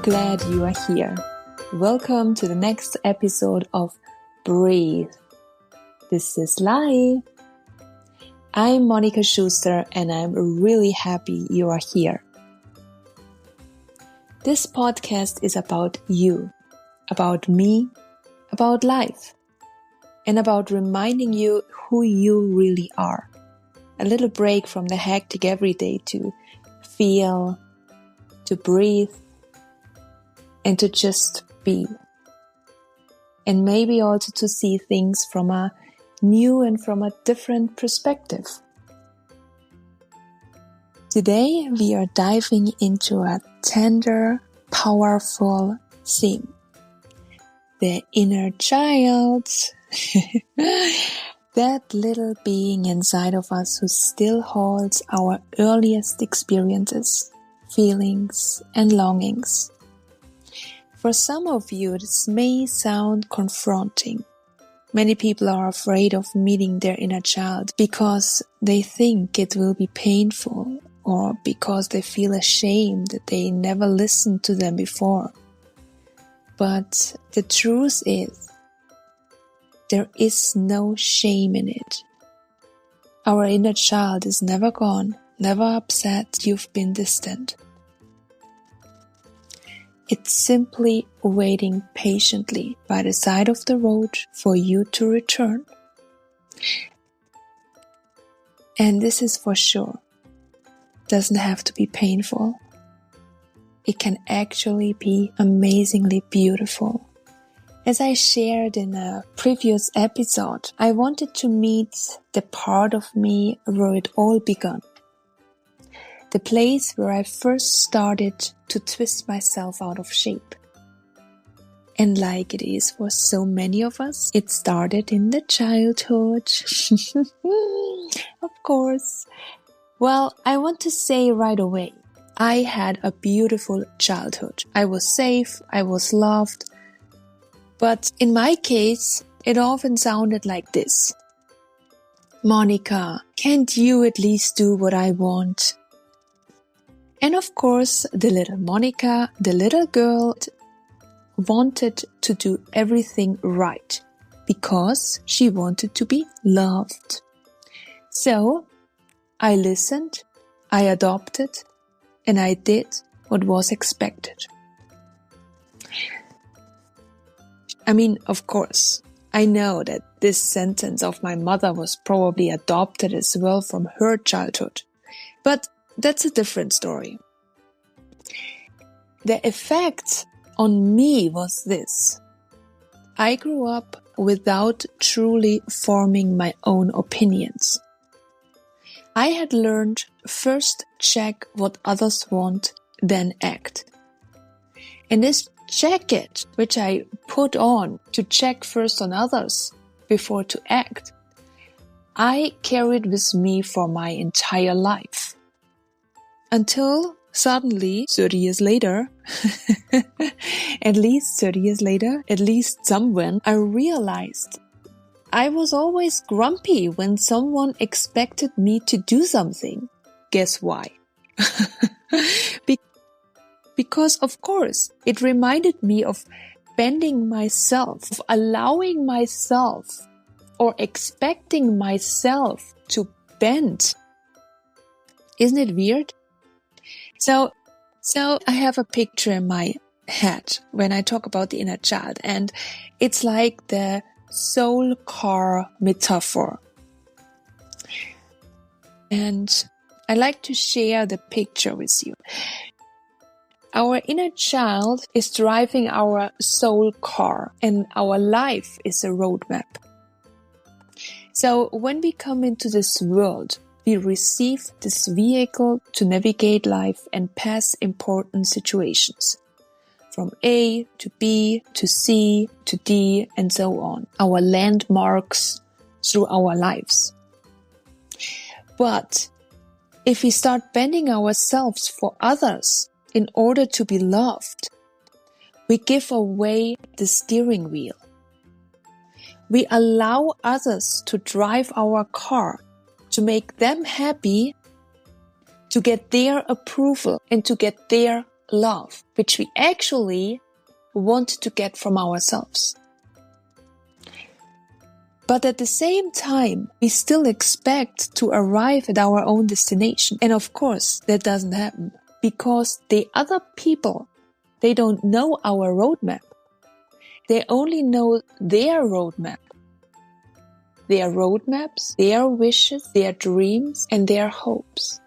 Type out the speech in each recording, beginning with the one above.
glad you are here. Welcome to the next episode of Breathe. This is Lai. I'm Monica Schuster and I'm really happy you are here. This podcast is about you, about me, about life, and about reminding you who you really are. A little break from the hectic everyday to feel, to breathe, and to just be. And maybe also to see things from a new and from a different perspective. Today we are diving into a tender, powerful theme. The inner child. That little being inside of us who still holds our earliest experiences, feelings, and longings. For some of you, this may sound confronting. Many people are afraid of meeting their inner child because they think it will be painful or because they feel ashamed that they never listened to them before. But the truth is, there is no shame in it. Our inner child is never gone, never upset you've been distant. It's simply waiting patiently by the side of the road for you to return. And this is for sure. Doesn't have to be painful. It can actually be amazingly beautiful. As I shared in a previous episode, I wanted to meet the part of me where it all began. The place where I first started to twist myself out of shape. And like it is for so many of us, it started in the childhood. Of course. Well, I want to say right away, I had a beautiful childhood. I was safe, I was loved. But in my case, it often sounded like this. Monica, can't you at least do what I want? And of course, the little Monica, the little girl, wanted to do everything right because she wanted to be loved. So, I listened, I adopted, and I did what was expected. I mean, of course, I know that this sentence of my mother was probably adopted as well from her childhood. But that's a different story. The effect on me was this. I grew up without truly forming my own opinions. I had learned first check what others want, then act. And this jacket, which I put on to check first on others before to act, I carried with me for my entire life. Until suddenly, 30 years later, at least 30 years later, at least somewhen, I realized I was always grumpy when someone expected me to do something. Guess why? Because, of course, it reminded me of bending myself, of allowing myself or expecting myself to bend. Isn't it weird? So I have a picture in my head when I talk about the inner child, and it's like the soul car metaphor. And I like to share the picture with you. Our inner child is driving our soul car, and our life is a roadmap. So when we come into this world, we receive this vehicle to navigate life and pass important situations. From A to B to C to D and so on. Our landmarks through our lives. But if we start bending ourselves for others in order to be loved, we give away the steering wheel. We allow others to drive our car, to make them happy, to get their approval and to get their love, which we actually want to get from ourselves. But at the same time, we still expect to arrive at our own destination. And of course, that doesn't happen because the other people, they don't know our roadmap. They only know their roadmap. Their roadmaps, their wishes, their dreams, and their hopes.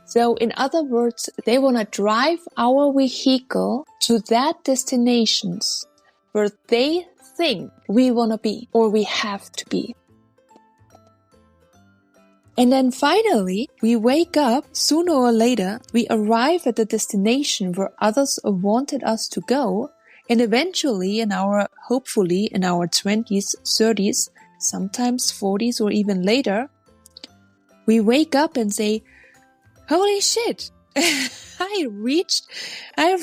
So in other words, they want to drive our vehicle to that destinations where they think we want to be or we have to be. And then finally, we wake up, sooner or later, we arrive at the destination where others wanted us to go, and eventually hopefully in our 20s, 30s, sometimes 40s or even later, we wake up and say, holy shit, I've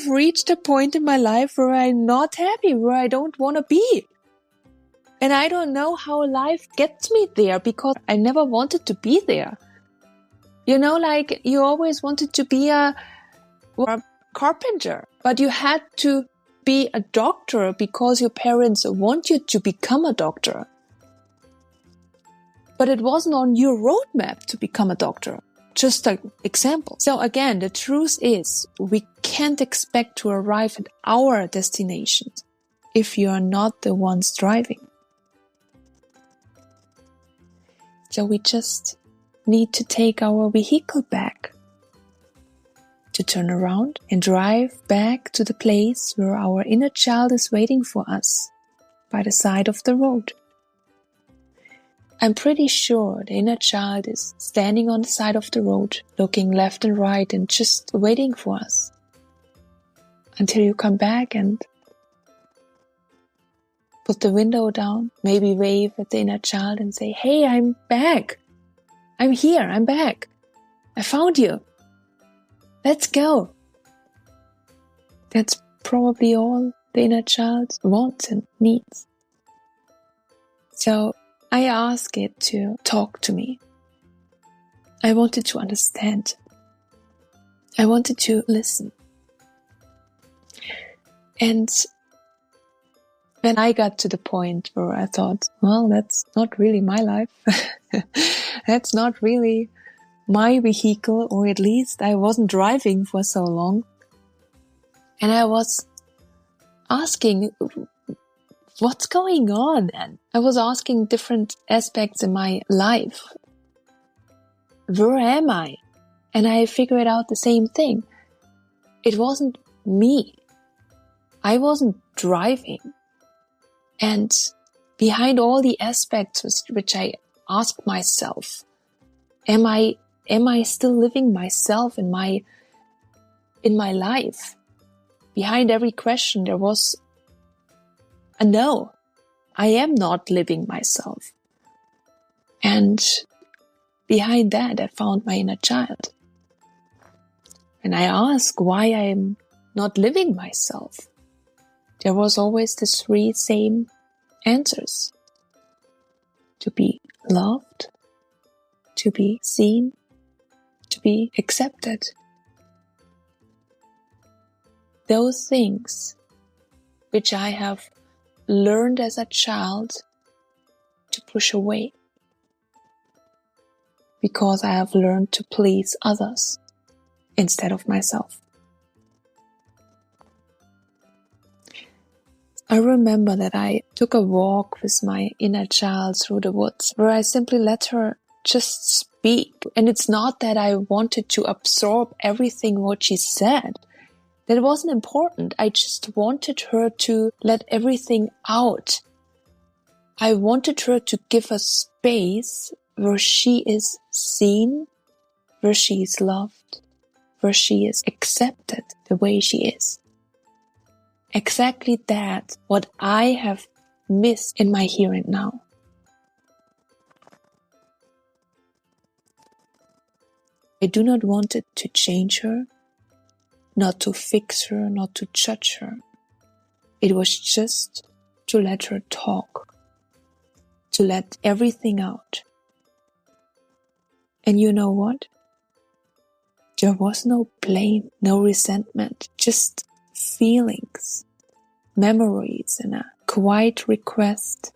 reached a point in my life where I'm not happy, where I don't want to be. And I don't know how life gets me there because I never wanted to be there. You know, like you always wanted to be a carpenter, but you had to be a doctor because your parents want you to become a doctor. But it wasn't on your roadmap to become a doctor. Just an example. So again, the truth is we can't expect to arrive at our destinations if you are not the ones driving. So we just need to take our vehicle back, to turn around and drive back to the place where our inner child is waiting for us by the side of the road. I'm pretty sure the inner child is standing on the side of the road, looking left and right and just waiting for us until you come back and put the window down, maybe wave at the inner child and say, hey, I'm back. I'm here. I'm back. I found you. Let's go. That's probably all the inner child wants and needs. So I ask it to talk to me. I wanted to understand. I wanted to listen. And when I got to the point where I thought, well, that's not really my life. That's not really my vehicle, or at least I wasn't driving for so long. And I was asking, what's going on? And I was asking different aspects in my life. Where am I? And I figured out the same thing. It wasn't me. I wasn't driving. And behind all the aspects which I asked myself, am I still living myself in my life? Behind every question there was a no. I am not living myself. And behind that I found my inner child. And I asked why I am not living myself. There was always the three same answers. To be loved, to be seen, to be accepted. Those things which I have learned as a child to push away. Because I have learned to please others instead of myself. I remember that I took a walk with my inner child through the woods, where I simply let her just speak. And it's not that I wanted to absorb everything what she said. That wasn't important. I just wanted her to let everything out. I wanted her to give a space where she is seen, where she is loved, where she is accepted the way she is. Exactly that, what I have missed in my here and now. I do not want it to change her, not to fix her, not to judge her. It was just to let her talk, to let everything out. And you know what? There was no blame, no resentment, just feelings, memories, and a quiet request.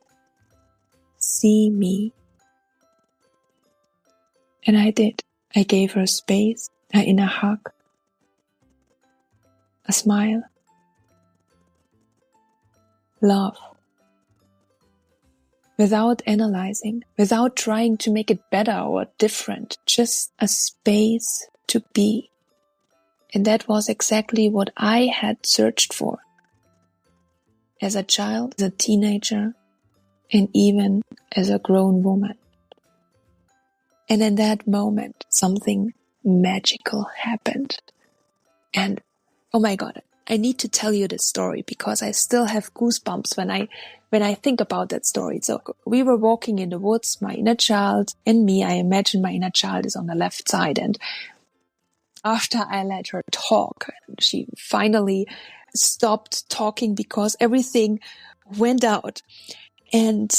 See me. And I did. I gave her space, an inner hug, a smile, love. Without analyzing, without trying to make it better or different, just a space to be. And that was exactly what I had searched for. As a child, as a teenager, and even as a grown woman. And in that moment, something magical happened. And oh my God, I need to tell you this story because I still have goosebumps when I think about that story. So we were walking in the woods, my inner child and me. I imagine my inner child is on the left side. And after I let her talk, she finally stopped talking because everything went out. And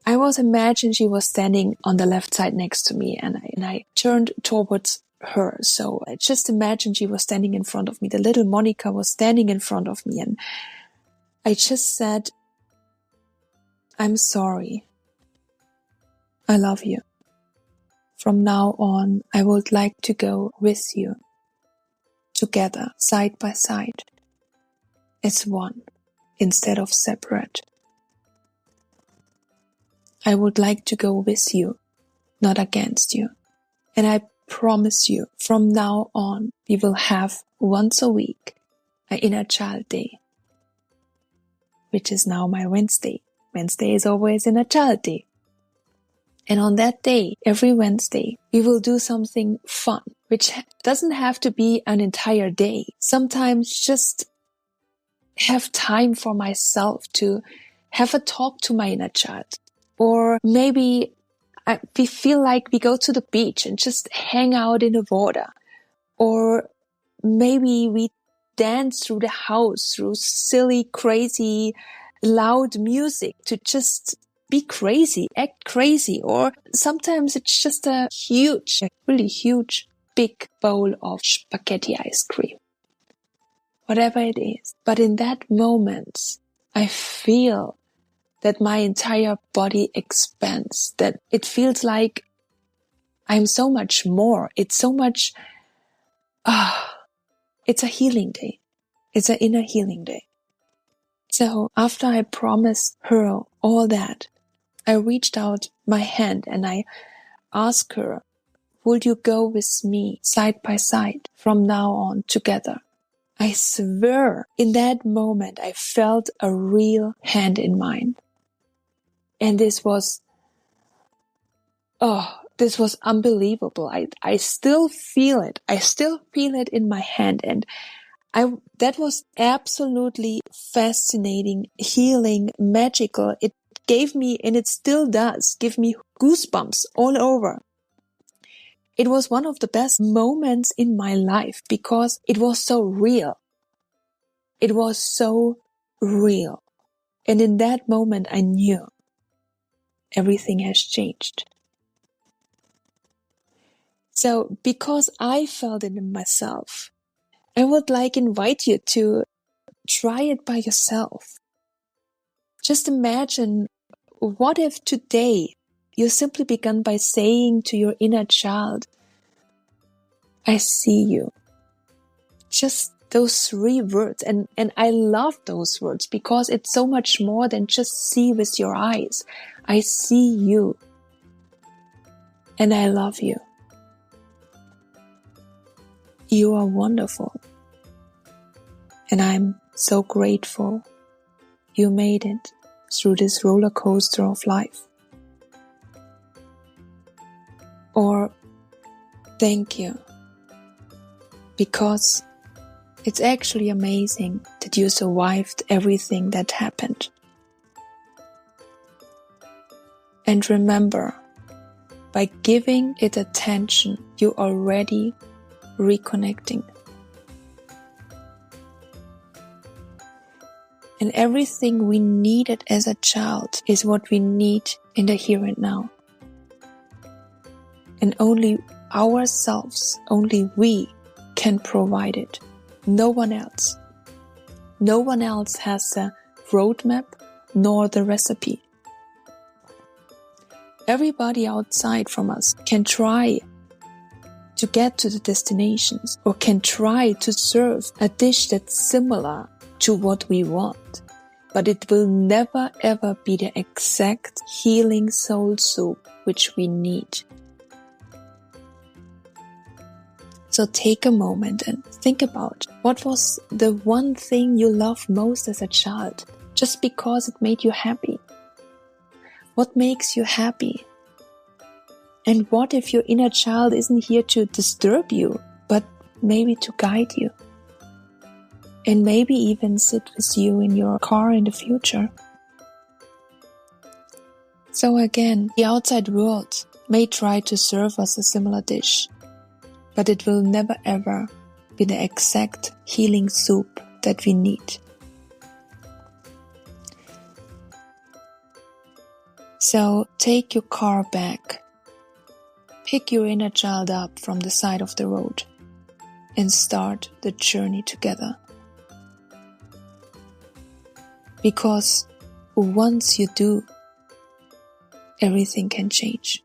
I was imagining she was standing on the left side next to me, and I turned towards her. So I just imagined she was standing in front of me. The little Monica was standing in front of me, and I just said, I'm sorry. I love you. From now on, I would like to go with you, together, side by side, as one, instead of separate. I would like to go with you, not against you. And I promise you, from now on, we will have once a week an inner child day, which is now my Wednesday. Wednesday is always inner child day. And on that day, every Wednesday, we will do something fun, which doesn't have to be an entire day. Sometimes just have time for myself to have a talk to my inner child. Or maybe we feel like we go to the beach and just hang out in the water. Or maybe we dance through the house, through silly, crazy, loud music to just be crazy, act crazy. Or sometimes it's just a really huge, big bowl of spaghetti ice cream. Whatever it is. But in that moment, I feel that my entire body expands, that it feels like I'm so much more. It's so much, it's a healing day. It's an inner healing day. So after I promised her all that, I reached out my hand and I asked her, would you go with me side by side from now on together? I swear in that moment I felt a real hand in mine. And this was unbelievable. I still feel it. I still feel it in my hand. And that was absolutely fascinating, healing, magical. It gave me, and it still does, give me goosebumps all over. It was one of the best moments in my life because it was so real. It was so real. And in that moment, I knew everything has changed. So because I felt it in myself, I would invite you to try it by yourself. Just imagine, what if today you simply began by saying to your inner child, I see you. Just those 3 words. And I love those words because it's so much more than just see with your eyes. I see you. And I love you. You are wonderful. And I'm so grateful you made it through this roller coaster of life. Or thank you. Because it's actually amazing that you survived everything that happened. And remember, by giving it attention, you're already reconnecting. And everything we needed as a child is what we need in the here and now. And only ourselves. Only we can provide it. No one else. No one else has the roadmap nor the recipe. Everybody outside from us can try to get to the destinations or can try to serve a dish that's similar to what we want. But it will never ever be the exact healing soul soup which we need. So take a moment and think about what was the one thing you loved most as a child, just because it made you happy. What makes you happy? And what if your inner child isn't here to disturb you, but maybe to guide you? And maybe even sit with you in your car in the future. So again, the outside world may try to serve us a similar dish, but it will never ever be the exact healing soup that we need. So take your car back. Pick your inner child up from the side of the road and start the journey together. Because once you do, everything can change.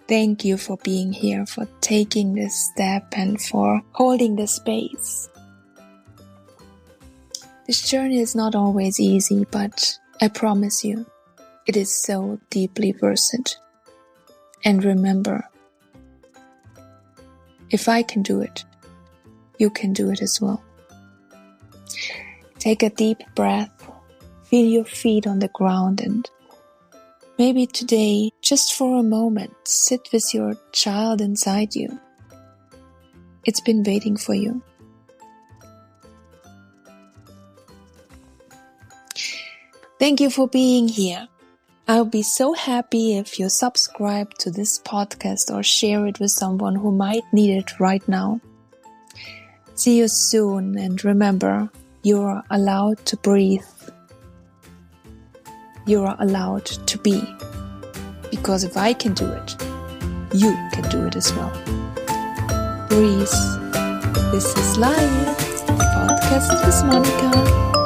Thank you for being here, for taking this step and for holding the space. This journey is not always easy, but I promise you, it is so deeply worth it. And remember, if I can do it, you can do it as well. Take a deep breath, feel your feet on the ground, and maybe today, just for a moment, sit with your child inside you. It's been waiting for you. Thank you for being here. I'll be so happy if you subscribe to this podcast or share it with someone who might need it right now. See you soon, and remember, you're allowed to breathe. You're allowed to be. Because if I can do it, you can do it as well. Breathe. This is Life, podcast with Monica.